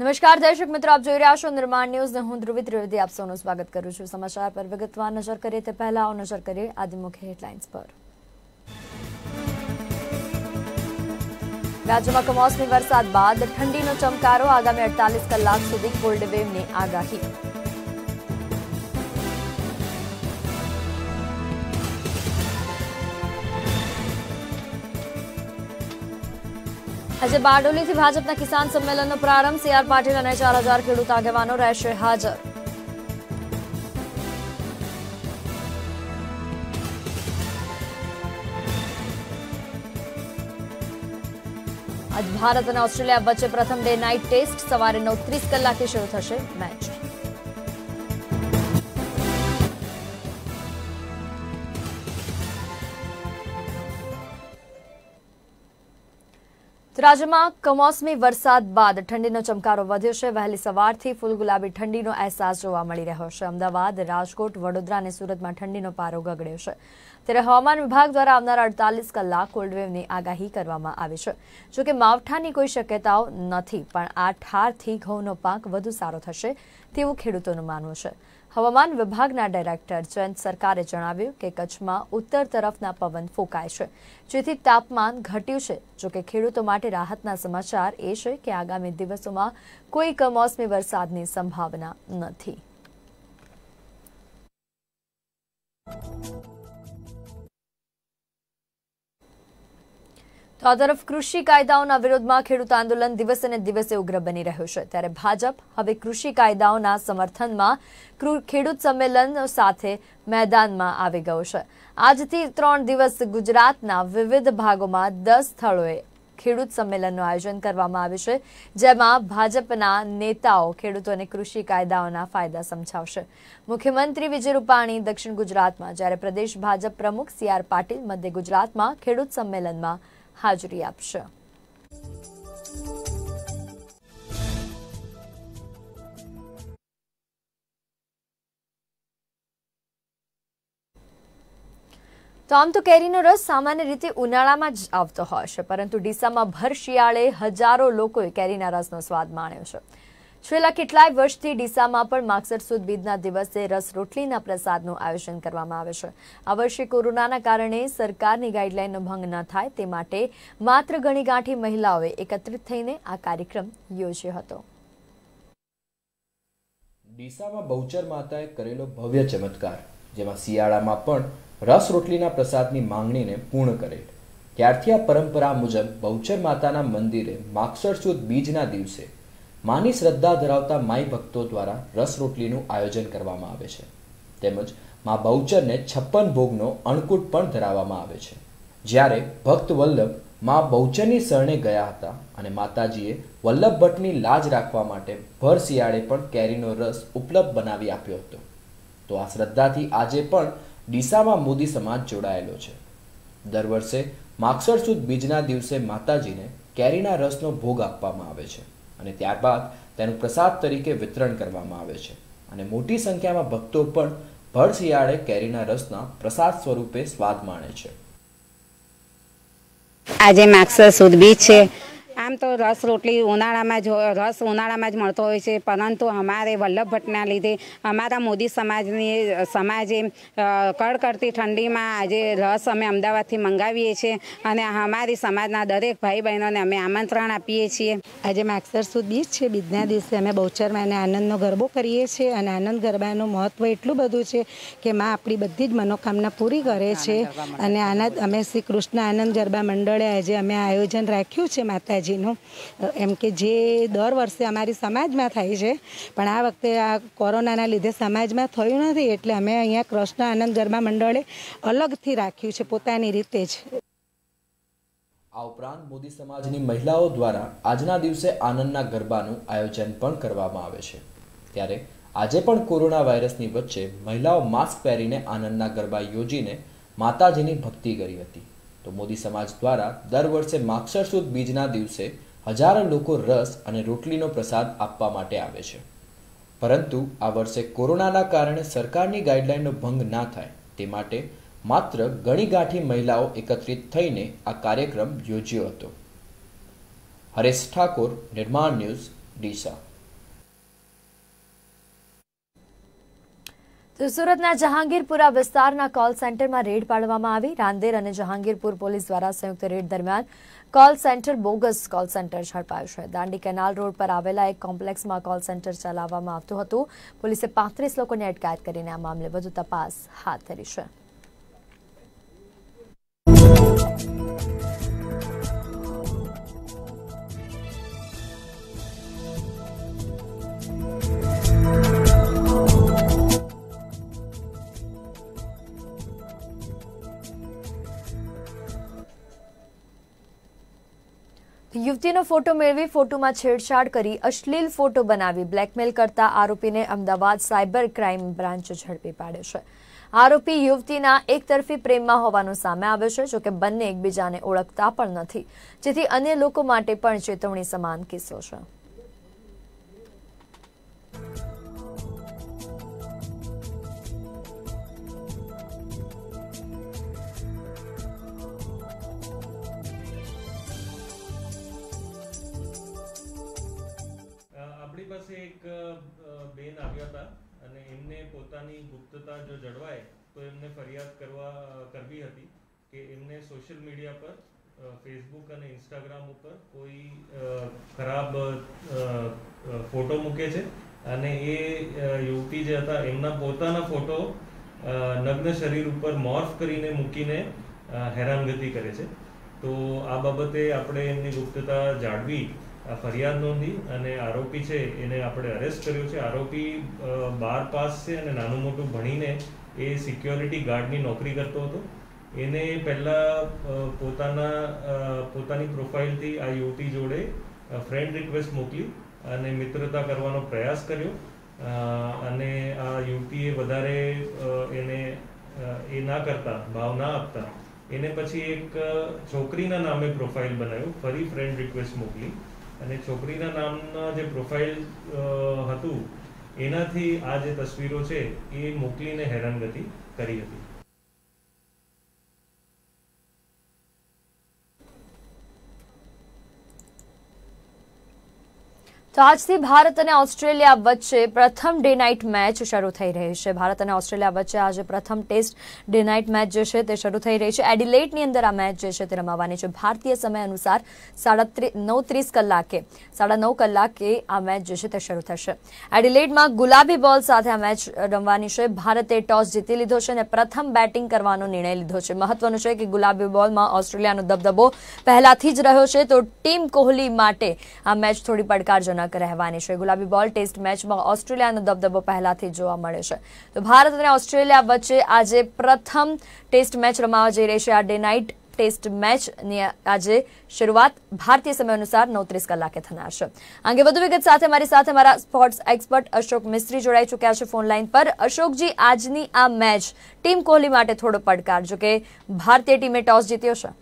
નમસ્કાર દર્શક મિત્રો, આપ જોઈ રહ્યા છો નિર્માણ ન્યૂઝ ને હું ધ્રુવી ત્રિવેદી આપ સૌનું સ્વાગત કરું છું। સમાચાર પર વિગતવાર નજર કરીએ તે પહેલા આવો નજર કરીએ આદિ મુખ્ય હેડલાઇન્સ પર। રાજ્યમાં કમોસમી વરસાદ બાદ ઠંડીનો ચમકારો, આગામી 48 કલાક સુધી કોલ્ડ વેવની આગાહી। આજે બારડોલીથી ભાજપના કિસાન સંમેલનનો પ્રારંભ, સીઆર પાટીલ અને 4000 ખેડૂત આગેવાનો રહેશે હાજર। આજ ભારત અને ઓસ્ટ્રેલિયા વચ્ચે પ્રથમ ડે નાઇટ ટેસ્ટ, સવારે 9:30 કલાકે શરૂ થશે મેચ। રાજ્યમાં કમોસમી વરસાદ બાદ ઠંડીનો ચમકારો વધ્યો છે। વહેલી સવારથી ફૂલ ગુલાબી ઠંડીનો અહેસાસ જોવા મળી રહ્યો છે। અમદાવાદ, રાજકોટ, વડોદરા અને સુરતમાં ઠંડીનો પારો ગગડ્યો છે। ત્યારે હવામાન વિભાગ દ્વારા આવનારા 48 કલાક કોલ્ડવેવની આગાહી કરવામાં આવી છે। જોકે માવઠાની કોઈ શક્યતાઓ નથી, પણ આ ઠારથી ઘઉંનો પાક વધુ સારો થશે તેવું ખેડૂતોનું માનવું છે। હવામાન વિભાગના ડાયરેક્ટર જયંત સરકારે જણાવ્યું કે કચ્છમાં ઉત્તર તરફના પવન ફૂંકાય છે, જેથી તાપમાન ઘટ્યું છે। જોકે ખેડૂતો માટે રાહતના સમાચાર એ છે કે આગામી દિવસોમાં કોઈ કમોસમી વરસાદની સંભાવના નથી। તો આ તરફ કૃષિ કાયદાઓના વિરોધમાં ખેડૂત આંદોલન દિવસે ને દિવસે ઉગ્ર બની રહ્યું છે। ત્યારે ભાજપ હવે કૃષિ કાયદાઓના સમર્થનમાં ખેડૂત સંમેલન સાથે મેદાનમાં આવી ગયું છે। આજથી 3 દિવસ ગુજરાતના વિવિધ ભાગોમાં 10 સ્થળોએ ખેડૂત સંમેલનનું આયોજન કરવામાં આવ્યું છે, જેમાં ભાજપના નેતાઓ ખેડૂતોને કૃષિ કાયદાઓના ફાયદા સમજાવશે। મુખ્યમંત્રી વિજય રૂપાણી દક્ષિણ ગુજરાતમાં, જ્યારે પ્રદેશ ભાજપ પ્રમુખ સીઆર પાટીલ મધ્ય ગુજરાતમાં ખેડૂત સંમેલનમાં હાજરી આપશે। તો આમ તો કેરીનો રસ સામાન્ય રીતે ઉનાળામાં જ આવતો હોય છે, પરંતુ ડીસામાં ભર શિયાળે હજારો લોકોએ કેરીના રસનો સ્વાદ માણ્યો છે। છેલ્લા કેટલાય વર્ષથી ડીસામાં પણ માગસર સુદ બીજના દિવસે રસ રોટલીના પ્રસાદનું આયોજન કરવામાં આવે છે। આ વર્ષે કોરોનાના કારણે સરકારની ગાઈડલાઈનનો ભંગ ન થાય તે માટે માત્ર ગણીગાંઠી મહિલાઓએ એકત્રિત થઈને આ કાર્યક્રમ યોજ્યો હતો। ડીસામાં બહુચર માતાએ કરેલો ભવ્ય ચમત્કાર, જેમાં શિયાળામાં પણ રસ રોટલીના પ્રસાદની માંગણીને પૂર્ણ કરેલ। ત્યારથી આ પરંપરા મુજબ બહુચર માતાના મંદિરે માગસર સુદ બીજના દિવસે માની શ્રદ્ધા ધરાવતા માઈ ભક્તો દ્વારા રસ રોટલીનું આયોજન કરવામાં આવે છે, તેમજ મા બહુચરને 56 ભોગનો અન્નકૂટ પણ ધરાવવામાં આવે છે। જ્યારે ભક્ત વલ્લભ મા બહુચરની શરણે ગયા હતા અને માતાજીએ વલ્લભ ભટ્ટની લાજ રાખવા માટે ભર શિયાળે પણ કેરીનો રસ ઉપલબ્ધ બનાવી આપ્યો હતો। તો આ શ્રદ્ધાથી આજે પણ ડીસામાં મોદી સમાજ જોડાયેલો છે। દર વર્ષે માગસર સુદ બીજના દિવસે માતાજીને કેરીના રસનો ભોગ આપવામાં આવે છે અને ત્યારબાદ તેનું પ્રસાદ તરીકે વિતરણ કરવામાં આવે છે અને મોટી સંખ્યામાં ભક્તો પણ ભર શિયાળે કેરીના રસના પ્રસાદ સ્વરૂપે સ્વાદ માણે છે। આજે માગસર સુદ બીજ છે। આમ તો રસ રોટલી ઉનાળામાં જ મળતો હોય છે, પરંતુ અમારે વલ્લભ ભટ્ટના લીધે અમારા મોદી સમાજે કડકડતી ઠંડીમાં આજે રસ અમે અમદાવાદથી મંગાવીએ છીએ અને અમારી સમાજના દરેક ભાઈ બહેનોને અમે આમંત્રણ આપીએ છીએ। આજે માગસર સુદ બીજ છે। બીજના દિવસે અમે બહુચરમાં આનંદનો ગરબો કરીએ છીએ અને આનંદ ગરબાનું મહત્વ એટલું બધું છે કે માં આપણી બધી જ મનોકામના પૂરી કરે છે અને અમે શ્રી કૃષ્ણ આનંદ ગરબા મંડળે આજે અમે આયોજન રાખ્યું છે માતાજી એમ કે જે દર વર્ષે અમારી સમાજમાં થાય છે, પણ આ વખતે આ કોરોનાના લીધે સમાજમાં થયું નથી, એટલે અમે અહીંયા કૃષ્ણ આનંદ ગરબા મંડળે અલગથી રાખ્યું છે પોતાની રીતે જ। આ ઉપરાંત મોદી સમાજની મહિલાઓ દ્વારા આજના દિવસે આનંદના ગરબાનું આયોજન પણ કરવામાં આવે છે। ત્યારે આજે પણ કોરોના વાયરસની વચ્ચે મહિલાઓ માસ્ક પહેરીને આનંદના ગરબા યોજીને માતાજીની ભક્તિ કરી હતી। તો મોદી સમાજ દ્વારા દર વર્ષે માગસર સુદ બીજના દિવસે હજારો લોકો રસ અને રોટલીનો પ્રસાદ આપવા માટે આવે છે, પરંતુ આ વર્ષે કોરોનાના કારણે સરકારની ગાઈડલાઈનનો ભંગ ના થાય તે માટે માત્ર ગણીગાંઠી મહિલાઓ એકત્રિત થઈને આ કાર્યક્રમ યોજ્યો હતો। હરેશ ઠાકોર, નિર્માણ ન્યૂઝ, ડીસા। તો સુરતના જહાંગીરપુરા વિસ્તારના કોલ સેન્ટરમાં રેડ પાડવામાં આવી. રાંદેર અને જહાંગીરપુર પોલીસ દ્વારા સંયુક્ત રેડ દરમિયાન call centre bogus call centre ઝડપાયું છે. દાંડી કેનાલ રોડ પર આવેલા એક કોમ્પ્લેક્સમાં કોલ સેન્ટર ચલાવવામાં આવતું હતું. પોલીસે 35 લોકોની અટકાયત કરીને આ મામલે વધુ તપાસ હાથ ધરી છે. યુવતીનો ફોટો મેળવી ફોટોમાં છેડછાડ કરી અશ્લીલ ફોટો બનાવી બ્લેકમેલ કરતા આરોપીને અમદાવાદ સાયબર ક્રાઇમ બ્રાન્ચ ઝડપી પાડ્યો છે. આરોપી યુવતીના એકતરફી પ્રેમમાં હોવાનું સામે આવ્યું છે. જોકે બંને એકબીજાને ઓળખતા પણ નથી, જેથી અન્ય લોકો માટે પણ ચેતવણી સમાન કિસ્સો છે. આપણી પાસે એક બેન આવ્યા હતા અને એમને પોતાની ગુપ્તતા જો જળવાય તો એમને ફરિયાદ કરવી હતી કે એમને સોશિયલ મીડિયા પર ફેસબુક અને ઇન્સ્ટાગ્રામ ઉપર કોઈ ખરાબ ફોટો મૂકે છે અને એ યુવતી જે હતા એમના પોતાના ફોટો નગ્ન શરીર ઉપર મોર્ફ કરીને મૂકીને હેરાનગતિ કરે છે. તો આ બાબતે આપણે એમની ગુપ્તતા જાળવી ફરિયાદ નોંધી અને આરોપી છે એને આપણે અરેસ્ટ કર્યો છે. આરોપી 12 પાસ છે અને નાનું મોટું ભણીને એ સિક્યોરિટી ગાર્ડની નોકરી કરતો હતો. એને પહેલાં પોતાની પ્રોફાઇલથી આ યુવતી જોડે ફ્રેન્ડ રિક્વેસ્ટ મોકલી અને મિત્રતા કરવાનો પ્રયાસ કર્યો અને આ યુવતીએ વધારે એને એ ના કરતા, ભાવ ના આપતા એને પછી એક છોકરીના નામે પ્રોફાઇલ બનાવ્યું, ફરી ફ્રેન્ડ રિક્વેસ્ટ મોકલી અને છોકરીના નામના જે પ્રોફાઇલ હતું એનાથી આ જે તસવીરો છે એ મોકલીને હેરાનગતિ કરી હતી. તો આજથી ભારત અને ઓસ્ટ્રેલિયા વચ્ચે પ્રથમ ડે નાઇટ મેચ શરૂ થઈ રહી છે. ભારત અને ઓસ્ટ્રેલિયા વચ્ચે આજે પ્રથમ ટેસ્ટ ડે નાઇટ મેચ જે છે તે શરૂ થઈ રહી છે. એડિલેડની અંદર આ મેચ જે છે તે રમાવાની છે. ભારતીય સમય અનુસાર 9:30 કલાકે આ મેચ જે છે તે શરૂ થશે. એડિલેડમાં ગુલાબી બોલ સાથે આ મેચ રમવાની છે. ભારતે ટોસ જીતી લીધો છે અને પ્રથમ બેટિંગ કરવાનો નિર્ણય લીધો છે. મહત્વનું છે કે ગુલાબી બોલમાં ઓસ્ટ્રેલિયાનો દબદબો પહેલાથી જ રહ્યો છે, તો ટીમ કોહલી માટે આ મેચ થોડી પડકારજનક રહેવાની છે. ગુલાબી બોલ ટેસ્ટ મેચમાં ઓસ્ટ્રેલિયાનો દબદબો પહેલાથી જોવા મળે છે. તો ભારત અને ઓસ્ટ્રેલિયા વચ્ચે આજે પ્રથમ ટેસ્ટ મેચ રમાવા જઈ રહી છે. આ ડે નાઇટ ટેસ્ટ મેચની આજે શરૂઆત ભારતીય સમય અનુસાર 9:30 કલાકે થનાર છે. અંગે વધુ વિગત સાથે મારા સ્પોર્ટ્સ એક્સપર્ટ અશોક મિસ્ત્રી જોડાઈ ચૂક્યા છે ફોન લાઈન પર. અશોકજી, આજની આ મેચ ટીમ કોહલી માટે થોડો પડકાર, જો કે ભારતીય ટીમે ટોસ જીત્યો છે.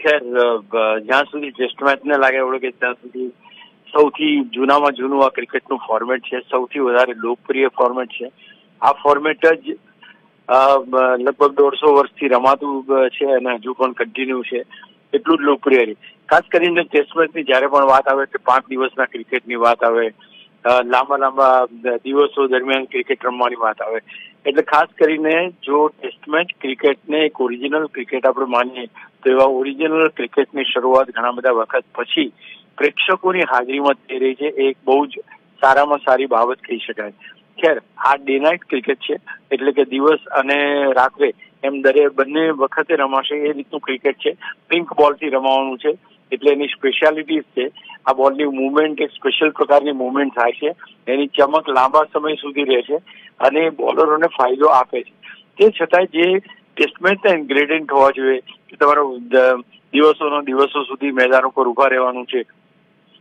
ખેર, જ્યાં સુધી ટેસ્ટ મેચ ને લાગે એવડે કે ત્યાં સુધી સૌથી જૂનામાં જૂનું આ ક્રિકેટનું ફોર્મેટ છે, સૌથી વધારે લોકપ્રિય ફોર્મેટ છે. આ ફોર્મેટ જ લગભગ 150 વર્ષથી રમાતું છે અને હજુ પણ કન્ટિન્યુ છે. એટલું જ લોકપ્રિય છે. ખાસ કરીને ટેસ્ટ મેચની જયારે પણ વાત આવે કે 5 દિવસના ક્રિકેટની વાત આવે, લાંબા દિવસો દરમિયાન ક્રિકેટ રમવાની વાત આવે, એટલે ખાસ કરીને જો ટેસ્ટ મેચ ક્રિકેટને એક ઓરિજિનલ ક્રિકેટ આપણે માનીએ તો એવા ઓરિજિનલ ક્રિકેટની શરૂઆત ઘણા બધા વખત પછી પ્રેક્ષકોની હાજરીમાં થઈ રહી છે. એ એક બહુ જ સારામાં સારી બાબત કહી શકાય. ખેર, આ ડે નાઇટ ક્રિકેટ છે એટલે કે દિવસ અને રાત્રે એમ બંને વખતે રમાશે એ રીતનું ક્રિકેટ છે. પિંક બોલથી રમાવાનું છે એટલે એની સ્પેશિયાલિટીઝ છે. આ બોલની મુવમેન્ટ એક સ્પેશિયલ પ્રકારની મુવમેન્ટ થાય છે, એની ચમક લાંબા સમય સુધી રહે છે અને બોલરોને ફાયદો આપે છે. તે છતાંય જે ટેસ્ટ મેચના ઇન્ગ્રેડિયન્ટ હોવા જોઈએ કે તમારો દિવસો સુધી મેદાન ઉપર ઉભા રહેવાનું છે,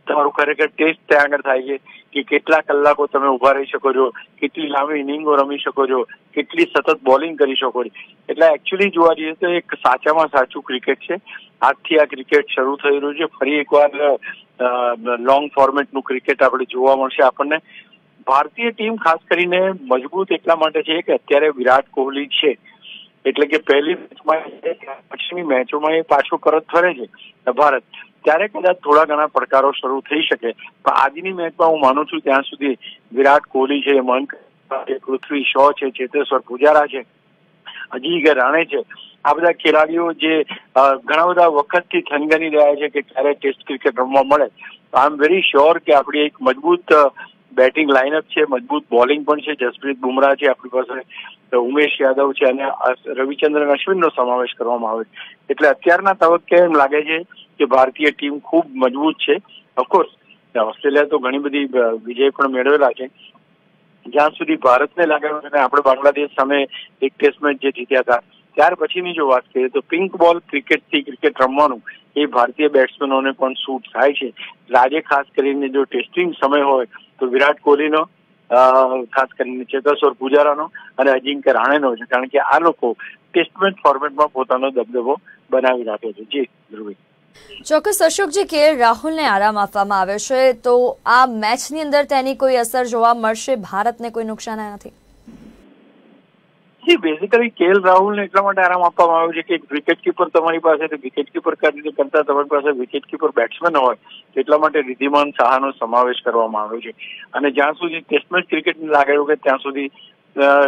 તમારું ખરેખર ટેસ્ટ ત્યાં આગળ થાય છે કે કેટલા કલાકો તમે ઉભા રહી શકો છો, કેટલી લાંબી ઇનિંગો રમી શકો છો, કેટલી સતત બોલિંગ કરી શકો છો. એટલે એકચ્યુઅલી જોવા જઈએ તો એક સાચામાં સાચું ક્રિકેટ છે. આજથી આ ક્રિકેટ શરૂ થઈ રહ્યું છે. ફરી એકવાર લોંગ ફોર્મેટનું ક્રિકેટ આપણે જોવા મળશે આપણને. ભારતીય ટીમ ખાસ કરીને મજબૂત એટલા માટે છે કે અત્યારે વિરાટ કોહલી છે એટલે કે પહેલી મેચમાં પછીની મેચોમાં એ પાછું પરત ફરે છે ભારત. ત્યારે કદાચ થોડા ઘણા પડકારો શરૂ થઈ શકે. પણ આજની મેચમાં હું માનું છું ત્યાં સુધી વિરાટ કોહલી છે, મયંક પૃથ્વી શો છે, ચેતેશ્વર પૂજારા છે, અજિંક્ય રાણે છે, આ બધા ખેલાડીઓ જે ઘણા બધા વખતથી થનગની રહ્યા છે કે ક્યારે ટેસ્ટ ક્રિકેટ રમવા મળે. આઈ એમ વેરી શ્યોર કે આપણી એક મજબૂત બેટિંગ લાઇનઅપ છે, મજબૂત બોલિંગ પણ છે. જસપ્રીત બુમરાહ છે આપણી પાસે, ઉમેશ યાદવ છે અને રવિચંદ્રન અશ્વિનનો સમાવેશ કરવામાં આવે છે. એટલે અત્યારના તબક્કે એમ લાગે છે કે ભારતીય ટીમ ખૂબ મજબૂત છે. ઓફકોર્સ ઓસ્ટ્રેલિયા તો ઘણી બધી વિજય પણ મેળવેલા છે. જ્યાં સુધી ભારતને લાગે આપણે બાંગ્લાદેશ સામે એક ટેસ્ટ મેચ જે જીત્યા હતા ત્યાર પછીની જો વાત કરીએ તો પિંક બોલ ક્રિકેટથી ક્રિકેટ રમવાનું એ ભારતીય બેટ્સમેનોને પણ સૂટ થાય છે. આજે ખાસ કરીને જો ટેસ્ટિંગ સમય હોય તો વિરાટ કોહલીનો, ખાસ કરીને ચેતેશ્વર પૂજારાનો અને અજિંક્ય રાણેનો છે, કારણ કે આ લોકો ટેસ્ટ મેચ ફોર્મેટમાં પોતાનો દબદબો બનાવી રાખે છે. જી ધ્રુવી. ચોક્કસ અશોકજી, KL રાહુલને આરામ આપવામાં આવ્યો છે, તો આ મેચની અંદર તેની કોઈ અસર જોવા મળશે? ભારતને કોઈ નુકસાન નથી? બેઝિકલી KL રાહુલને એટલા માટે આરામ આપવામાં આવ્યો છે કે વિકેટ કીપર તમારી પાસે વિકેટ કીપર કરતા તમારી પાસે વિકેટ કીપર બેટ્સમેન હોય એટલા માટે રિદ્ધિમાન સાહાનો સમાવેશ કરવામાં આવ્યો છે. અને જ્યાં સુધી ટેસ્ટ મેચ ક્રિકેટ લાગેલું કે ત્યાં સુધી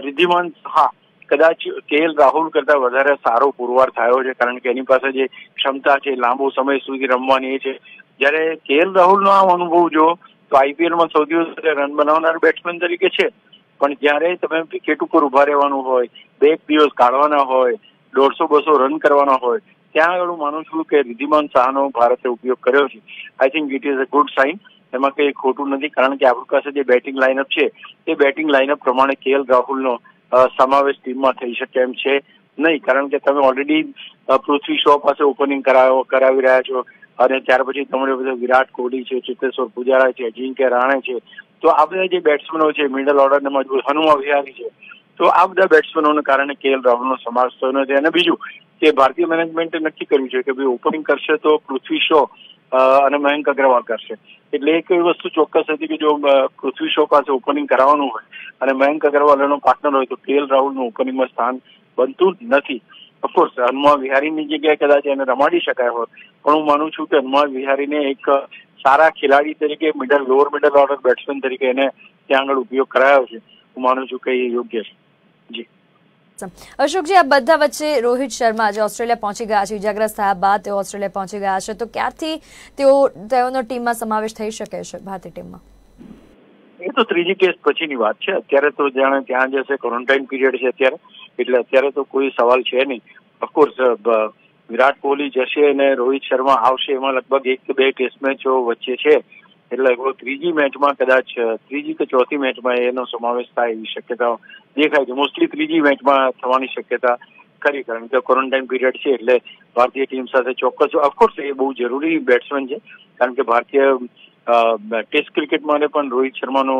રિદ્ધિમાન સાહા કદાચ KL રાહુલ કરતા વધારે સારો પુરવાર થયો છે, કારણ કે એની પાસે જે ક્ષમતા છે લાંબો સમય સુધી રમવાની છે. જ્યારે KL રાહુલનો આમ અનુભવ જો તો IPLમાં સૌથી વધારે રન બનાવનાર બેટ્સમેન તરીકે છે, પણ જ્યારે તમે વિકેટ ઉપર ઉભા રહેવાનું હોય, 2 દિવસ કાઢવાના હોય, 150-200 રન કરવાના હોય, ત્યાં આગળ હું માનું છું કે રિદ્ધિમાન સાહાનો ભારતે ઉપયોગ કર્યો છે. I think it is a good sign. એમાં કંઈ ખોટું નથી, કારણ કે આપણી પાસે જે બેટિંગ લાઇનઅપ છે એ બેટિંગ લાઇનઅપ પ્રમાણે KL રાહુલનો સમાવેશ ટીમમાં થઈ શકે એમ છે નહીં, કારણ કે તમે ઓલરેડી પૃથ્વી શો પાસે ઓપનિંગ કરાવી રહ્યા છો અને ત્યાર પછી તમારી પાસે વિરાટ કોહલી છે, ચેતેશ્વર પૂજારા છે, અજિંક્ય રાણે છે. તો આ બધા જે બેટ્સમેનો છે મિડલ ઓર્ડરને મજબૂત, હનુમા વિહારી છે, તો આ બધા બેટ્સમેનોને કારણે KL રાહુલનો સમાવેશ થયો નથી. અને બીજું કે ભારતીય મેનેજમેન્ટે નક્કી કર્યું છે કે ભાઈ ઓપનિંગ કરશે તો પૃથ્વી શો અને મયંક અગ્રવાલ કરશે. એટલે એક એવી વસ્તુ ચોક્કસ હતી કે જો પૃથ્વી શો પાસે ઓપનિંગ કરાવવાનું હોય અને મયંક અગ્રવાલ એનો પાર્ટનર હોય તો KL રાહુલનું ઓપનિંગમાં સ્થાન બનતું નથી. ઓફકોર્સ હનુમા વિહારીની જગ્યાએ કદાચ એને રમાડી શકાય હોત, પણ હું માનું છું કે હનુમા વિહારીને એક સારા ખેલાડી તરીકે લોઅર મિડલ ઓર્ડર બેટ્સમેન તરીકે એને ત્યાં આગળ ઉપયોગ કરાયો છે. હું માનું છું કે એ યોગ્ય છે. જી અશોકજી, આ બધા વચ્ચે રોહિત શર્મા આજે ઓસ્ટ્રેલિયા પહોંચી ગયા છે. ઇજાગ્રસ્ત થયા બાદ તેઓ ઓસ્ટ્રેલિયા પહોંચી ગયા છે, તો ક્યારથી તેઓનો ટીમમાં સમાવેશ થઈ શકે છે ભારતીય ટીમમાં? એ તો ત્રીજી ટેસ્ટ પછીની વાત છે. અત્યારે તો જાણે ત્યાં જશે, ક્વોરન્ટાઇન પીરિયડ છે અત્યારે, એટલે અત્યારે તો કોઈ સવાલ છે નહીં. ઓફકોર્સ વિરાટ કોહલી જશે અને રોહિત શર્મા આવશે, એમાં લગભગ 1 કે 2 ટેસ્ટ મેચો વચ્ચે છે, એટલે ત્રીજી મેચમાં કદાચ ત્રીજી કે ચોથી મેચમાં એનો સમાવેશ થાય એવી શક્યતાઓ દેખાય છે. મોસ્ટલી ત્રીજી મેચમાં થવાની શક્યતા ખરી, કારણ કે ક્વોરન્ટાઇન પીરિયડ છે એટલે ભારતીય ટીમ સાથે ચોક્કસ. ઓફકોર્સ એ બહુ જરૂરી બેટ્સમેન છે, કારણ કે ભારતીય ટેસ્ટ ક્રિકેટ માટે પણ રોહિત શર્માનો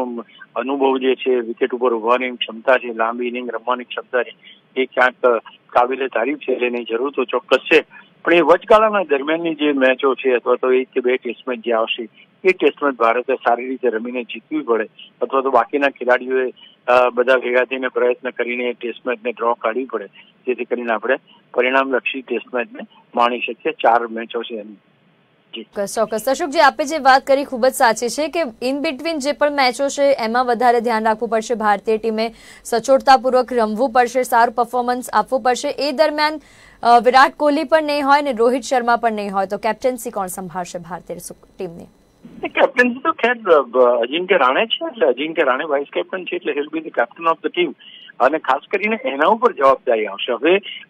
અનુભવ જે છે, વિકેટ ઉપર ઉભવાની ક્ષમતા છે, લાંબી ઇનિંગ રમવાની ક્ષમતા છે, એ ક્યાંક કાબિલે તારીફ છે. એટલે એની જરૂર તો ચોક્કસ છે, પણ એ વચગાળાના દરમિયાનની જે મેચો છે અથવા તો 1 કે 2 ટેસ્ટ મેચ જે આવશે એ ટેસ્ટ મેચ ભારતે સારી રીતે રમીને જીતવી પડે, અથવા તો બાકીના ખેલાડીઓએ બધા ભેગા થઈને પ્રયત્ન કરીને ટેસ્ટ મેચને ડ્રો કાઢવી પડે, જેથી કરીને આપણે પરિણામલક્ષી ટેસ્ટ મેચને માણી શકીએ. 4 મેચો છે એની. ચોક્કસ અશોકજી, આપે જે વાત કરી ખૂબ જ સાચી છે કે ઇન બિટવીન જે પણ મેચો છે એમાં વધારે ધ્યાન રાખવું પડશે. ભારતીય ટીમે સચોટતાપૂર્વક રમવું પડશે, સારું પરફોર્મન્સ આપવું પડશે. એ દરમિયાન વિરાટ કોહલી પણ નહીં હોય ને રોહિત શર્મા પણ નહીં હોય, તો કેપ્ટન્સી કોણ સંભાળશે ભારતીય ટીમની? કેપ્ટન્સી તો ખેર અજિંક્ય રાણે છે, એટલે અજિંક્ય રાણે વાઇસ કેપ્ટન છે, એટલે hill B the captain of the team. અને ખાસ કરીને એના ઉપર જવાબદારી આવશે.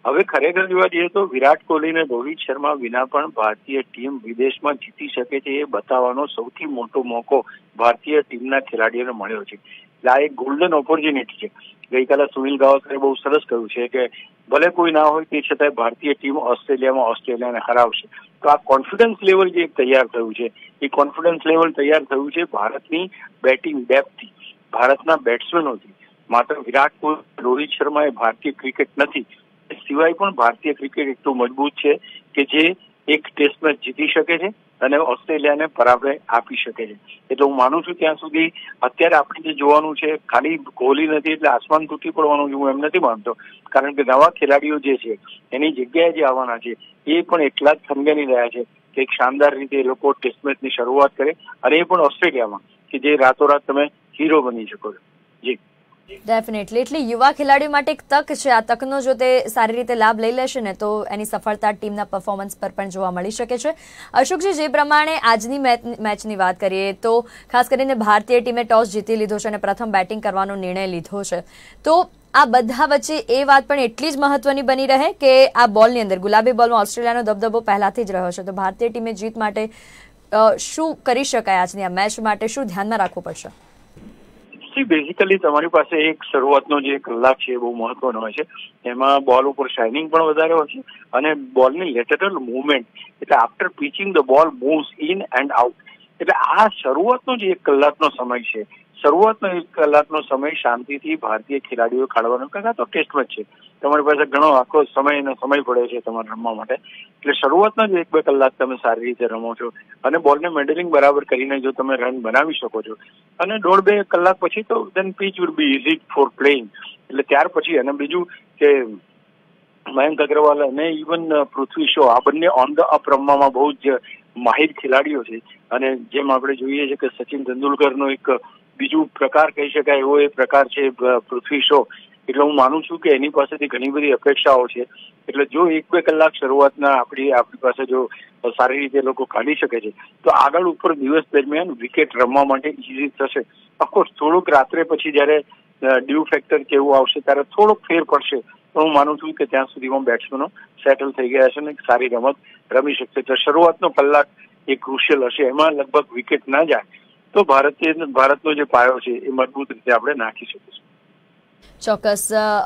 હવે ખરેખર જોવા જઈએ તો વિરાટ કોહલી અને રોહિત શર્મા વિના પણ ભારતીય ટીમ વિદેશમાં જીતી શકે છે એ બતાવવાનો સૌથી મોટો મોકો ભારતીય ટીમના ખેલાડીઓને મળ્યો છે. એટલે આ એક ગોલ્ડન ઓપોર્ચ્યુનિટી છે. ગઈકાલે સુનિલ ગાવસ્કરે બહુ સરસ કહ્યું છે કે ભલે કોઈ ના હોય તે છતાંય ભારતીય ટીમ ઓસ્ટ્રેલિયાને હરાવશે. તો આ કોન્ફિડન્સ લેવલ જે તૈયાર થયું છે, એ કોન્ફિડન્સ લેવલ તૈયાર થયું છે ભારતની બેટિંગ ડેપ્થથી, ભારતના બેટ્સમેનોથી. માત્ર વિરાટ કોહલી, રોહિત શર્મા એ ભારતીય ક્રિકેટ નથી, એ સિવાય પણ ભારતીય ક્રિકેટ એટલું મજબૂત છે કે જે એક ટેસ્ટ મેચ જીતી શકે છે અને ઓસ્ટ્રેલિયાને પરાભય આપી શકે છે. એટલે હું માનું છું ત્યાં સુધી અત્યારે આપણે જે જોવાનું છે, ખાલી કોહલી નથી એટલે આસમાન તૂટી પડવાનું હું એમ નથી માનતો, કારણ કે નવા ખેલાડીઓ જે છે એની જગ્યાએ જે આવવાના છે એ પણ એટલા જ થનગની રહ્યા છે કે એક શાનદાર રીતે એ લોકો ટેસ્ટ મેચની શરૂઆત કરે, અને એ પણ ઓસ્ટ્રેલિયામાં, કે જે રાતોરાત તમે હીરો બની શકો છો. જી ડેફિનેટલી. એટલે યુવા ખેલાડીઓ માટે એક તક છે. આ તકનો જો તે સારી રીતે લાભ લઈ લેશે ને તો એની સફળતા ટીમના પરફોર્મન્સ પર પણ જોવા મળી શકે છે. અશોકજી, જે પ્રમાણે આજની મેચની વાત કરીએ તો ખાસ કરીને ભારતીય ટીમે ટોસ જીતી લીધો છે અને પ્રથમ બેટિંગ કરવાનો નિર્ણય લીધો છે, તો આ બધા વચ્ચે એ વાત પણ એટલી જ મહત્વની બની રહે કે આ બોલની અંદર ગુલાબી બોલમાં ઓસ્ટ્રેલિયાનો દબદબો પહેલાથી જ રહ્યો છે, તો ભારતીય ટીમે જીત માટે શું કરી શકાય? આજની આ મેચ માટે શું ધ્યાનમાં રાખવું પડશે? બેઝિકલી તમારી પાસે એક શરૂઆતનો જે કલાક છે એ બહુ મહત્વનો હોય છે. એમાં બોલ ઉપર શાઇનિંગ પણ વધારે હોય છે, અને બોલની લેટરલ મૂવમેન્ટ, એટલે after pitching the ball moves in and out. એટલે આ શરૂઆતનો જે 1 કલાકનો સમય છે, શરૂઆતનો 1 કલાકનો સમય શાંતિથી ભારતીય ખેલાડીઓ કાઢવાનો, કારણ તો ટેસ્ટ મેચ છે, તમારી પાસે ઘણો આખો સમય પડ્યો છે તમારે રમવા માટે. એટલે શરૂઆતના જે 1-2 કલાક તમે સારી રીતે રમો છો, અને બોલને મેન્ડલિંગ બરાબર કરીને જો તમે રન બનાવી શકો છો, અને 1.5-2 કલાક પછી તો then pitch would be easy for playing. એટલે ત્યાર પછી, અને બીજું કે મયંક અગ્રવાલ અને ઇવન પૃથ્વી શો, આ બંને ઓન ધ અપ રમવામાં બહુ જ માહિર ખેલાડીઓ છે. અને જેમ આપણે જોઈએ છે કે સચિન તેંડુલકરનો એક બીજું પ્રકાર કહી શકાય એવો એ પ્રકાર છે પૃથ્વી શો. એટલે હું માનું છું કે એની પાસેથી ઘણી બધી અપેક્ષાઓ છે. એટલે જો 1-2 કલાક શરૂઆતના આપણી પાસે જો સારી રીતે લોકો કાઢી શકે છે, તો આગળ ઉપર દિવસ દરમિયાન વિકેટ રમવા માટે ઇઝી થશે. ઓફકોર્સ થોડુંક રાત્રે પછી જયારે ડ્યુ ફેક્ટર કેવું આવશે ત્યારે થોડોક ફેર પડશે, પણ હું માનું છું કે ત્યાં સુધીમાં બેટ્સમેનો સેટલ થઈ ગયા છે અને સારી રમત રમી શકશે. તો શરૂઆતનો કલાક એ ક્રુશિયલ હશે. એમાં લગભગ વિકેટ ના જાય તો ભારતનો જે પાયો છે એ મજબૂત રીતે આપણે નાખી શકીશું. ચોક્કસ.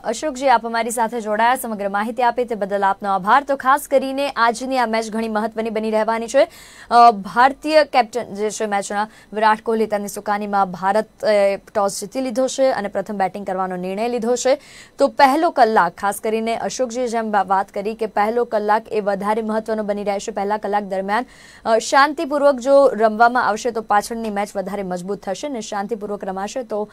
અશોકજી, આપ અમારી સાથે જોડાયા, સમગ્ર માહિતી આપી તે બદલ આપનો આભાર. તો ખાસ કરીને આજની આ મેચ ઘણી મહત્વની બની રહેવાની છે. ભારતીય કેપ્ટન જે છે મેચના વિરાટ કોહલી, તેમની સુકાનીમાં ભારત ટોસ જીતી લીધો છે અને પ્રથમ બેટિંગ કરવાનો નિર્ણય લીધો છે. તો પહેલો કલાક, ખાસ કરીને અશોકજીએ જેમ વાત કરી કે પહેલો કલાક એ વધારે મહત્વનો બની રહેશે. પહેલા કલાક દરમિયાન શાંતિપૂર્વક જો રમવામાં આવશે તો પાછળની મેચ વધારે મજબૂત થશે, અને શાંતિપૂર્વક રમાશે તો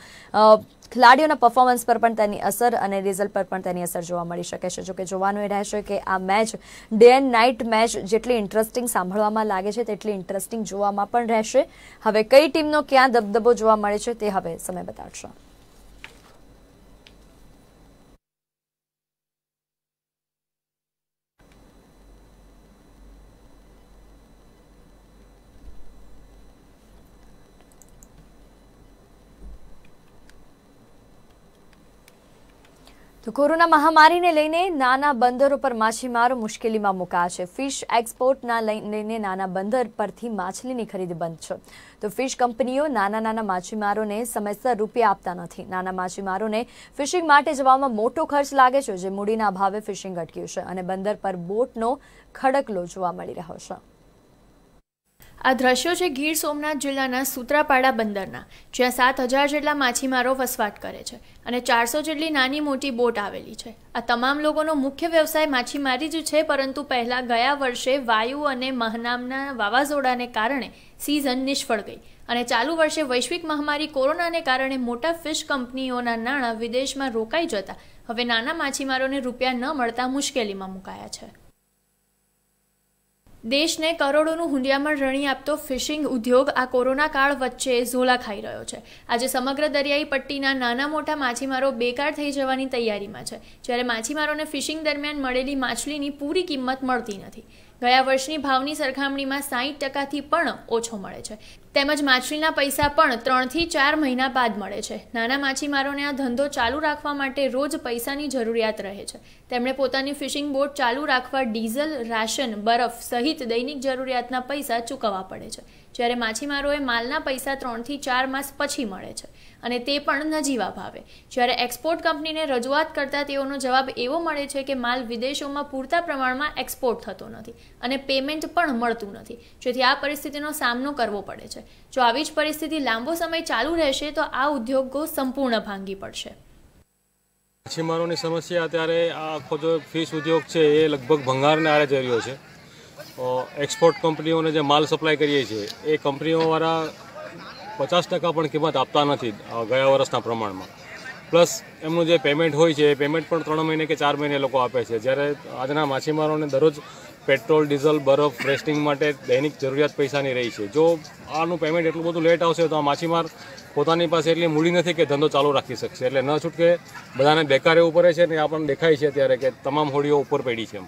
ખેલાડીઓના પરફોર્મન્સ પર પણ તેની અસર અને રિઝલ્ટ પર પણ તેની અસર જોવા મળી શકે છે. જોકે જોવાનું એ રહેશે કે આ match day and night match જેટલી ઇન્ટરેસ્ટિંગ સાંભળવામાં લાગે છે તેટલી ઇન્ટરેસ્ટિંગ જોવામાં પણ રહેશે. હવે કઈ ટીમનો ક્યાં દબદબો જોવા મળે છે તે હવે સમય બતાવશે. તો કોરોના મહામારીને લઈને નાના બંદરો પર માછીમારો મુશ્કેલીમાં મુકાયા છે. ફિશ એક્સપોર્ટના લઈને નાના બંદર પરથી માછલીની ખરીદી બંધ છે. તો ફિશ કંપનીઓ નાના માછીમારોને સમયસર રૂપિયા આપતા નથી. નાના માછીમારોને ફિશિંગ માટે જવામાં મોટો ખર્ચ લાગે છે, જે મૂડીના અભાવે ફિશિંગ અટક્યું છે અને બંદર પર બોટનો ખડકલો જોવા મળી રહ્યો છે. આ દ્રશ્યો છે ગીર સોમનાથ જિલ્લાના સૂત્રાપાડા બંદરના, જ્યાં 7,000 જેટલા માછીમારો વસવાટ કરે છે અને 400 જેટલી નાની મોટી બોટ આવેલી છે. આ તમામ લોકોનો મુખ્ય વ્યવસાય માછીમારી જ છે, પરંતુ પહેલા ગયા વર્ષે વાયુ અને મહનામના વાવાઝોડાને કારણે સિઝન નિષ્ફળ ગઈ અને ચાલુ વર્ષે વૈશ્વિક મહામારી કોરોનાને કારણે મોટા ફિશ કંપનીઓના નાણાં વિદેશમાં રોકાઈ જતા હવે નાના માછીમારોને રૂપિયા ન મળતા મુશ્કેલીમાં મુકાયા છે. દેશને કરોડોનું હુંડિયામણ રણી આપતો ફિશિંગ ઉદ્યોગ આ કોરોના કાળ વચ્ચે ઝોલા ખાઈ રહ્યો છે. આજે સમગ્ર દરિયાઈ પટ્ટીના નાના મોટા માછીમારો બેકાર થઈ જવાની તૈયારીમાં છે, જ્યારે માછીમારોને ફિશિંગ દરમિયાન મળેલી માછલીની પૂરી કિંમત મળતી નથી. ગયા વર્ષની ભાવની સરખામણીમાં 60%થી પણ ઓછો મળે છે, તેમજ માછલીના પૈસા પણ 3 થી 4 મહિના બાદ મળે છે. નાના માછીમારોને આ ધંધો ચાલુ રાખવા માટે રોજ પૈસાની જરૂરિયાત રહે છે. તેમણે પોતાની ફિશિંગ બોટ ચાલુ રાખવા ડીઝલ, રાશન, બરફ સહિત દૈનિક જરૂરિયાતના પૈસા ચૂકવવા પડે છે, જ્યારે માછીમારોએ માલના પૈસા 3 થી 4 માસ પછી મળે છે, અને તે પણ નજીવા ભાવે. જ્યારે એક્સપોર્ટ કંપનીને રજૂઆત કરતા તેઓનો જવાબ એવો મળે છે કે માલ વિદેશોમાં પૂરતા પ્રમાણમાં એક્સપોર્ટ થતો નથી અને પેમેન્ટ પણ મળતું નથી, જેથી આ પરિસ્થિતિનો સામનો કરવો પડે છે. જો આવી જ પરિસ્થિતિ લાંબો સમય ચાલુ રહેશે તો આ ઉદ્યોગો સંપૂર્ણ ભાંગી પડશે. માછીમારોની સમસ્યા અત્યારે આ આખો જો ફિશ ઉદ્યોગ છે એ લગભગ ભંગારને આરે જઈ રહ્યો છે. એક્સપોર્ટ કંપનીઓને જે માલ સપ્લાય કરીએ છીએ એ કંપનીઓવાળા 50% પણ કિંમત આપતા નથી ગયા વર્ષના પ્રમાણમાં. પ્લસ એમનું જે પેમેન્ટ હોય છે એ પેમેન્ટ પણ 3 મહિને કે 4 મહિને લોકો આપે છે, જ્યારે આજના માછીમારોને દરરોજ પેટ્રોલ, ડીઝલ, બરફ, રેસ્ટિંગ માટે દૈનિક જરૂરિયાત પૈસાની રહી છે. જો આનું પેમેન્ટ એટલું બધું લેટ આવશે તો આ માછીમાર પોતાની પાસે એટલી મૂડી નથી કે ધંધો ચાલુ રાખી શકશે. એટલે ન છૂટકે બધાને બેકાર એવું પડે છે ને આપણને દેખાય છે અત્યારે કે તમામ હોડીઓ ઉપર પડી છે.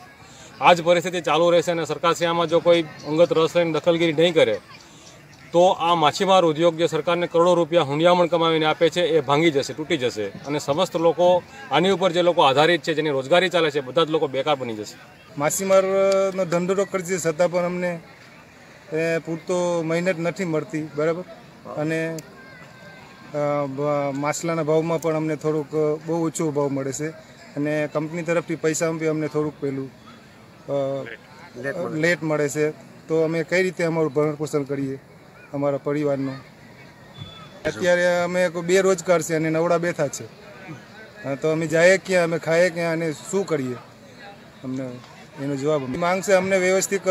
આ જ પરિસ્થિતિ ચાલુ રહેશે અને સરકારશ્રી આમાં જો કોઈ અંગત રસ લઈને દખલગીરી નહીં કરે તો આ માછીમાર ઉદ્યોગ જે સરકારને કરોડો રૂપિયા હુંડિયામણ કમાવીને આપે છે એ ભાંગી જશે, તૂટી જશે અને સમસ્ત લોકો આની ઉપર જે લોકો આધારિત છે, જેની રોજગારી ચાલે છે, બધા જ લોકો બેકાર બની જશે. માછીમારનો ધંધો તો કરીએ છતાં પણ અમને પૂરતો મહેનત નથી મળતી, બરાબર. અને માછલાના ભાવમાં પણ અમને થોડુંક બહુ ઓછો ભાવ મળે છે અને કંપની તરફથી પૈસામાં બી અમને થોડુંક પેલું લેટ મળે છે. તો અમે કઈ રીતે અમારું ભરણ પોષણ કરીએ અમારા પરિવારનું? અત્યારે અમે બેરોજગાર છે અને નવડા બેઠા છે, તો અમે જઈએ ક્યાં, અમે ખાઈએ ક્યાં અને શું કરીએ? અમને એનો જવાબ માંગ છે. અમને વ્યવસ્થિત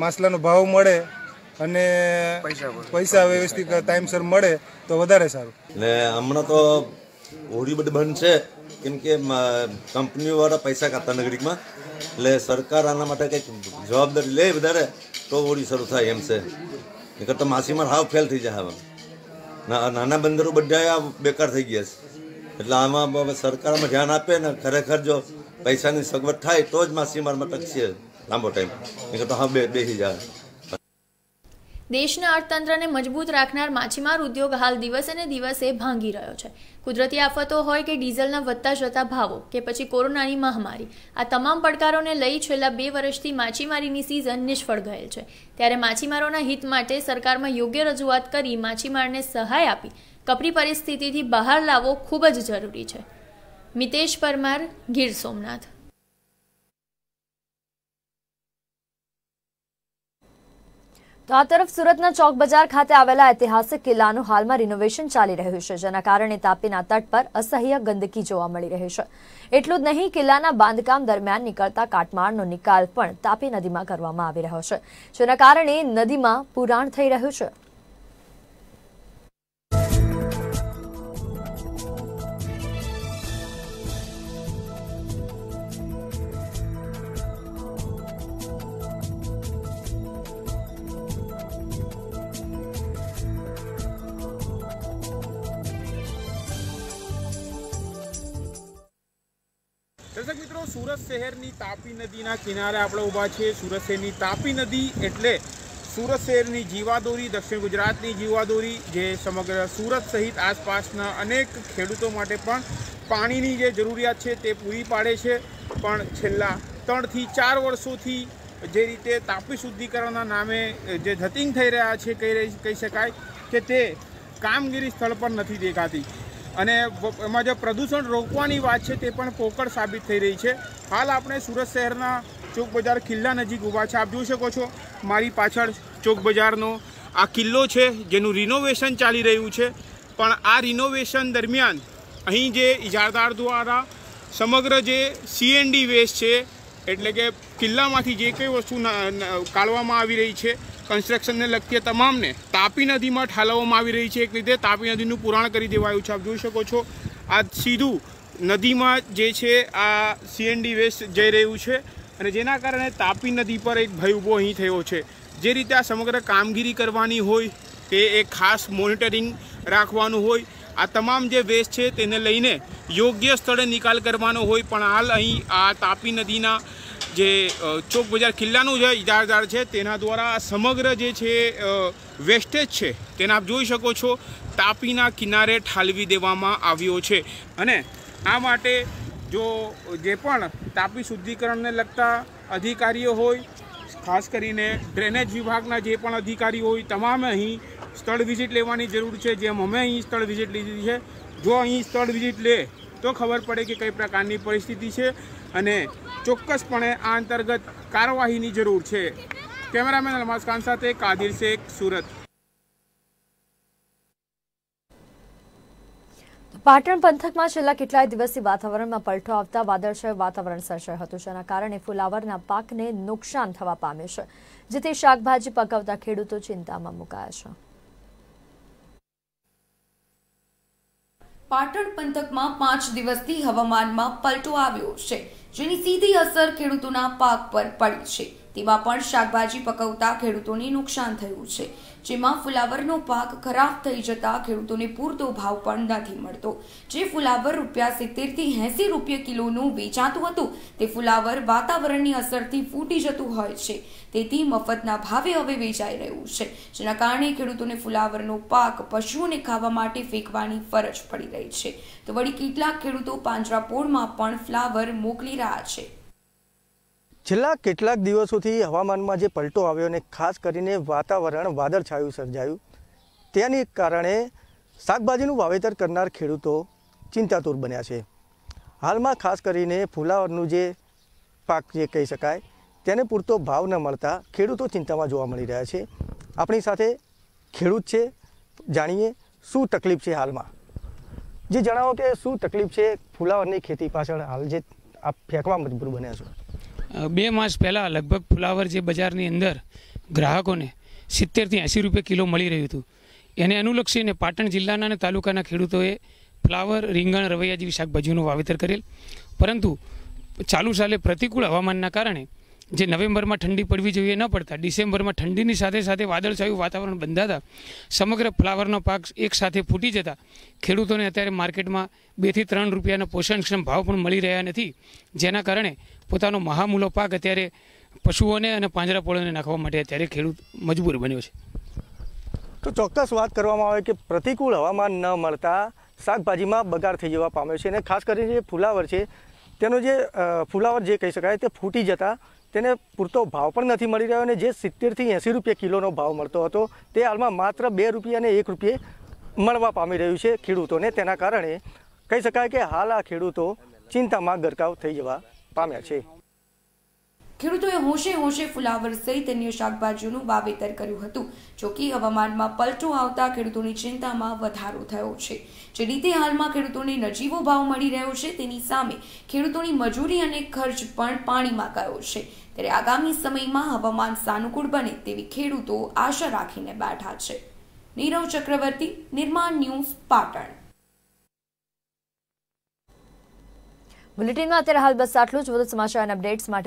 માછલાનો ભાવ મળે અને પૈસા વ્યવસ્થિત ટાઈમસર મળે તો વધારે સારું. ને હમણાં તો હોડી બધી બંધ છે કેમ કે કંપનીઓવાળા પૈસા કાપતા નગરીકમાં, એટલે સરકાર આના માટે કંઈક જવાબદારી લે વધારે તો હોડી શરૂ થાય એમ છે. નહીંતર તો માછીમાર હાવ ફેલ થઈ જાય. હવે નાના બંદરો બધા બેકાર થઈ ગયા છે. એટલે આમાં સરકારમાં ધ્યાન આપે ને ખરેખર જો પૈસાની સગવડ થાય તો જ માછીમારમાં ટકશે લાંબો ટાઈમ, નહીંતર તો હા બેસી જાય. દેશના અર્થતંત્રને મજબૂત રાખનાર માછીમાર ઉદ્યોગ હાલ દિવસે ને દિવસે ભાંગી રહ્યો છે. કુદરતી આફતો હોય કે ડીઝલના વધતા જતા ભાવો કે પછી કોરોનાની મહામારી, આ તમામ પડકારોને લઈ છેલ્લા 2 વર્ષથી માછીમારીની સિઝન નિષ્ફળ ગયેલ છે. ત્યારે માછીમારોના હિત માટે સરકારમાં યોગ્ય રજૂઆત કરી માછીમારને સહાય આપી કપરી પરિસ્થિતિથી બહાર લાવવો ખૂબ જ જરૂરી છે. મિતેશ પરમાર, ગીર સોમનાથ. તો આ તરફ સુરતના ચોક બજાર ખાતે આવેલા ઐતિહાસિક કિલ્લાનું હાલમાં રિનોવેશન ચાલી રહ્યું છે, જેના કારણે તાપીના તટ પર અસહ્ય ગંદકી જોવા મળી રહી છે. એટલું જ નહીં, કિલ્લાના બાંધકામ દરમિયાન નીકળતા કાટમાળનો નિકાલ પણ તાપી નદીમાં કરવામાં આવી રહ્યો છે, જેના કારણે નદીમાં પુરાણ થઈ રહ્યું છે. દર્શક મિત્રો, સુરત શહેરની તાપી નદીના કિનારે આપણે ઊભા છીએ. સુરત શહેરની તાપી નદી એટલે સુરત શહેરની જીવાદોરી, દક્ષિણ ગુજરાતની જીવાદોરી, જે સમગ્ર સુરત સહિત આસપાસના અનેક ખેડૂતો માટે પણ પાણીની જે જરૂરિયાત છે તે પૂરી પાડે છે. પણ છેલ્લા 3 થી 4 વર્ષોથી જે રીતે તાપી શુદ્ધિકરણના નામે જે ધતિંગ થઈ રહ્યા છે, કહી શકાય કે તે કામગીરી સ્થળ પર નથી દેખાતી અને એમાં જે પ્રદૂષણ રોકવાની વાત છે તે પણ પોકળ સાબિત થઈ રહી છે. હાલ આપણે સુરત શહેરના ચોક બજાર કિલ્લા નજીક ઊભા છે. આપ જોઈ શકો છો મારી પાછળ ચોક બજારનો આ કિલ્લો છે જેનું રિનોવેશન ચાલી રહ્યું છે. પણ આ રિનોવેશન દરમિયાન અહીં જે ઇજારદાર દ્વારા સમગ્ર જે CND વેસ્ટ છે, એટલે કે કિલ્લામાંથી જે કંઈ વસ્તુ કાઢવામાં આવી રહી છે, કન્સ્ટ્રક્શનને લગતી તમામને તાપી નદીમાં ઠાલવવામાં આવી રહી છે. એક રીતે તાપી નદીનું પુરાણ કરી દેવાયું છે. આપ જોઈ શકો છો આ સીધું નદીમાં જે છે આ CND વેસ્ટ જઈ રહ્યું છે અને જેના કારણે તાપી નદી પર એક ભય ઊભો અહીં થયો છે. જે રીતે આ સમગ્ર કામગીરી કરવાની હોય તે એક ખાસ મોનિટરિંગ રાખવાનું હોય, આ તમામ જે વેસ્ટ છે તેને લઈને યોગ્ય સ્થળે નિકાલ કરવાનો હોય. પણ હાલ અહીં આ તાપી નદીના જે ચોક બજાર કિલ્લાનું જે ઇજારદાર છે તેના દ્વારા સમગ્ર જે છે વેસ્ટેજ છે તેને આપ જોઈ શકો છો તાપીના કિનારે ઠાલવી દેવામાં આવ્યો છે. અને આ માટે જો જે પણ તાપી શુદ્ધિકરણને લગતા અધિકારીઓ હોય, ખાસ કરીને ડ્રેનેજ વિભાગના જે પણ અધિકારીઓ હોય, તમામે અહીં સ્થળ વિઝિટ લેવાની જરૂર છે. જેમ અમે અહીં સ્થળ વિઝિટ લીધી છે, જો અહીં સ્થળ વિઝિટ લે તો ખબર પડે કે કઈ પ્રકારની પરિસ્થિતિ છે અને ચોક્કસપણે આ અંતર્ગત કાર્યવાહીની જરૂર છે. કેમેરામેન અલમાસ ખાન સાથે કાદિર શેખ, સુરત. પાટણ પંથકમાં છેલ્લા કેટલાય દિવસથી વાતાવરણમાં પલટો આવતા વાદળછાયું વાતાવરણ સર્જાયું હતું, જેના કારણે ફુલાવરના પાકને નુકસાન થવા પામ્યું છે, જેથી શાકભાજી પકવતા ખેડૂતો ચિંતામાં મુકાયા છે. પાટણ પંથકમાં 5 દિવસથી હવામાનમાં પલટો આવ્યો છે, જેની સીધી અસર ખેડૂતોના પાક પર પડી છે। તેમાં પણ શાકભાજી પકવતા ખેડૂતોને નુકસાન થયું છે, જેમાં ફુલાવરનો પાક ખરાબ થઈ જતા ખેડૂતોને પૂરતો ભાવ પણ નથી મળતો। જે ફુલાવર ₹70 થી ₹80 કિલોનું વેચાતું હતું તે ફુલાવર વાતાવરણની અસરથી ફૂટી જતું હોય છે, તેથી મફતના ભાવે હવે વેચાઈ રહ્યું છે, જેના કારણે ખેડૂતોને ફુલાવરનો પાક પશુઓને ખાવા માટે ફેંકવાની ફરજ પડી રહી છે। તો વળી કેટલાક ખેડૂતો પાંજરાપોળમાં પણ ફ્લાવર મોકલી રહ્યા છે। છેલ્લા કેટલાક દિવસોથી હવામાનમાં જે પલટો આવ્યો અને ખાસ કરીને વાતાવરણ વાદળછાયું સર્જાયું, તેની કારણે શાકભાજીનું વાવેતર કરનાર ખેડૂતો ચિંતાતુર બન્યા છે। હાલમાં ખાસ કરીને ફુલાવરનું જે પાક જે કહી શકાય તેને પૂરતો ભાવ ન મળતા ખેડૂતો ચિંતામાં જોવા મળી રહ્યા છે। આપણી સાથે ખેડૂત છે, જાણીએ શું તકલીફ છે હાલમાં। જે જણાવો કે શું તકલીફ છે ફુલાવરની ખેતી પાછળ હાલ જે આપ ફેંકવા મજબૂર બન્યા છો? 2 માસ પહેલાં લગભગ ફુલાવર જે બજારની અંદર ગ્રાહકોને 70 થી 80 રૂપિયા કિલો મળી રહ્યું હતું, એને અનુલક્ષીને પાટણ જિલ્લાના અને તાલુકાના ખેડૂતોએ ફ્લાવર, રીંગણ, રવૈયા જેવી શાકભાજીનું વાવેતર કરેલ, પરંતુ ચાલુ સાલે પ્રતિકૂળ હવામાનના કારણે જે નવેમ્બરમાં ઠંડી પડવી જોઈએ ન પડતા ડિસેમ્બરમાં ઠંડીની સાથે સાથે વાદળછાયું વાતાવરણ બંધાતા સમગ્ર ફ્લાવરનો પાક એક સાથે ફૂટી જતા ખેડૂતોને અત્યારે માર્કેટમાં 2 થી 3 રૂપિયાના પોષણક્ષમ ભાવ પણ મળી રહ્યા નથી, જેના કારણે પોતાનો મહામૂલો પાક અત્યારે પશુઓને અને પાંજરાપોળોને નાખવા માટે અત્યારે ખેડૂત મજબૂર બન્યો છે। તો ચોક્કસ વાત કરવામાં આવે કે પ્રતિકૂળ હવામાન ન મળતા શાકભાજીમાં બગાડ થઈ જવા પામ્યો છે, અને ખાસ કરીને જે ફુલાવર છે તેનો જે ફુલાવર જે કહી શકાય તે ફૂટી જતા તેને પૂરતો ભાવ પણ નથી મળી રહ્યો, અને જે 70 થી 80 રૂપિયા કિલોનો ભાવ મળતો હતો તે હાલમાં માત્ર ₹2 અને ₹1 મળવા પામી રહ્યું છે ખેડૂતોને। તેના કારણે કહી શકાય કે હાલ આ ખેડૂતો ચિંતામાં ગરકાવ થઈ જવા પામ્યા છે। ખેડૂતોએ હોંશે હોંશે ફુલાવર સહિત અન્ય શાકભાજીઓનું વાવેતર કર્યું હતું, જોકે હવામાનમાં પલટો આવતા ખેડૂતોની ચિંતામાં વધારો થયો છે। જે રીતે હાલમાં ખેડૂતોને નજીવો ભાવ મળી રહ્યો છે તેની સામે ખેડૂતોની મજૂરી અને ખર્ચ પણ પાણીમાં ગયો છે, ત્યારે આગામી સમયમાં હવામાન સાનુકૂળ બને તેવી ખેડૂતો આશા રાખીને બેઠા છે। નીરવ ચક્રવર્તી, નિર્માણ ન્યૂઝ, પાટણ। બુલેટિનમાં અત્યારે હાલ બસ આટલું જ। વધુ સમાચાર અને અપડેટ્સ માટે